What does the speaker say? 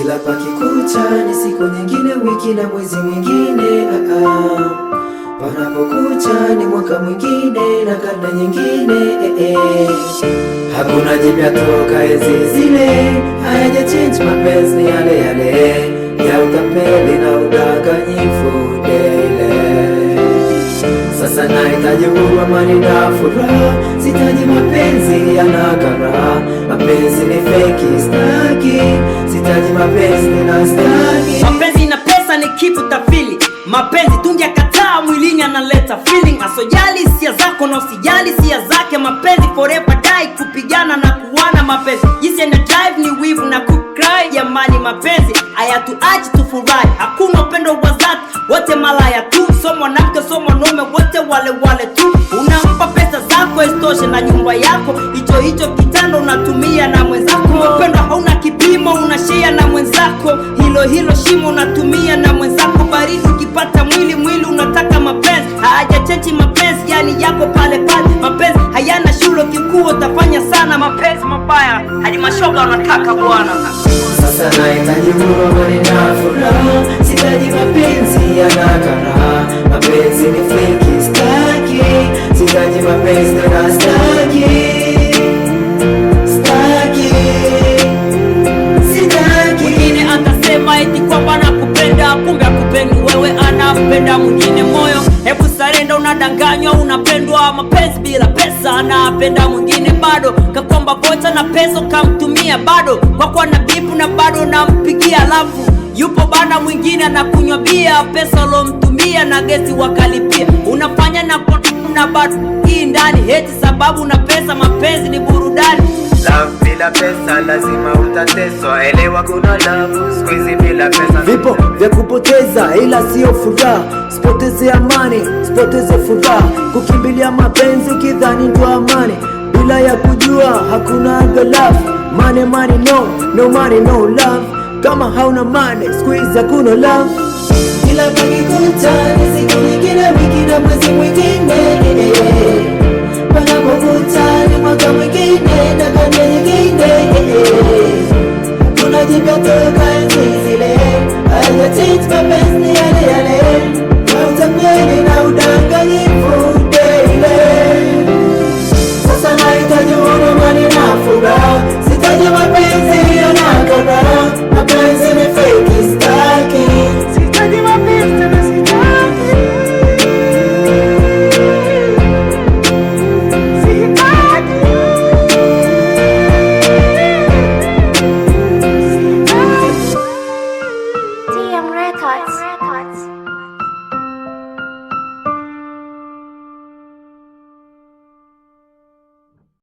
Kila pakikucha ni siku nyingine, wiki na mwezi mwingine. Panapokucha ni mwaka mwingine na karne nyingine. Hakuna jipya toka enzi zile, hayaja change, mapenzi ni yale yale ya utapeli na udanganyifu daily. Sasa nahitaji uhuru, amani na furaha, sitaji mapenzi ya nakara. Mapenzi ni fake, staki, sitaji mapenzi na staki. Mapenzi na pesa ni kitu tafili, mapenzi tungekataa, mwilini analeta feeling. Asojali hisia zako na usijali hisia zake, mapenzi forever die, kupigana na kuwana. Mapenzi jinsi yana drive ni wivu na kukry. Jamani mapenzi hayatuachi tufurahi, hakuna upendo wa dhati, wote malaya tu. So mwanamke so mwanaume, wote wale wale tu. Unampa pesa zako isitoshe na nyumba yako, hicho kitanda unatumia na mwenzako. Upendo hauna kipimo, unashare na mwenzako, hilo shimo unatumia na mwenzako. Baridi ukipata mwili unataka mapenzi, hayajachechi mapenzi yani yako pale pale. Mapenzi hayana shule, kikuu utafanya sana. Mapenzi mabaya hadi mashoga unataka bwana. Sasa nahitaji uhuru, amani na furaha, sitaji mapenzi ya nakara. Mapenzi ni fake, staki, sitaji mapenzi na staki. Mwingine atasema eti kwamba nakupenda, kumbe akupendi wewe, anampenda mwingine moyo. Hebu sarenda, unadanganywa, unapendwa. Mapenzi bila pesa, anapenda mwingine bado. Kakwamba vocha na pesa kamtumia bado, kwa kuwa na bipu na bado nampigia. Alafu yupo bana mwingine anakunywa bia, pesa ulomtumia na gesi wakalipia. Unafanya na bado hii ndani heti sababu na pesa. Mapenzi ni burudani, love bila pesa lazima utateswa. Elewa kuna love squeeze bila pesa. Vipo vya kupoteza ila sio furaha, sipoteze amani, sipoteze furaha. Kukimbilia mapenzi ukidhani ndo amani, bila ya kujua hakuna love. Money no money no love. Kama hauna money squeeze hakuna love. Kila pakikucha ni siku nyingine, wiki na mwezi mwingine. Panapokucha ni mwaka mwingine.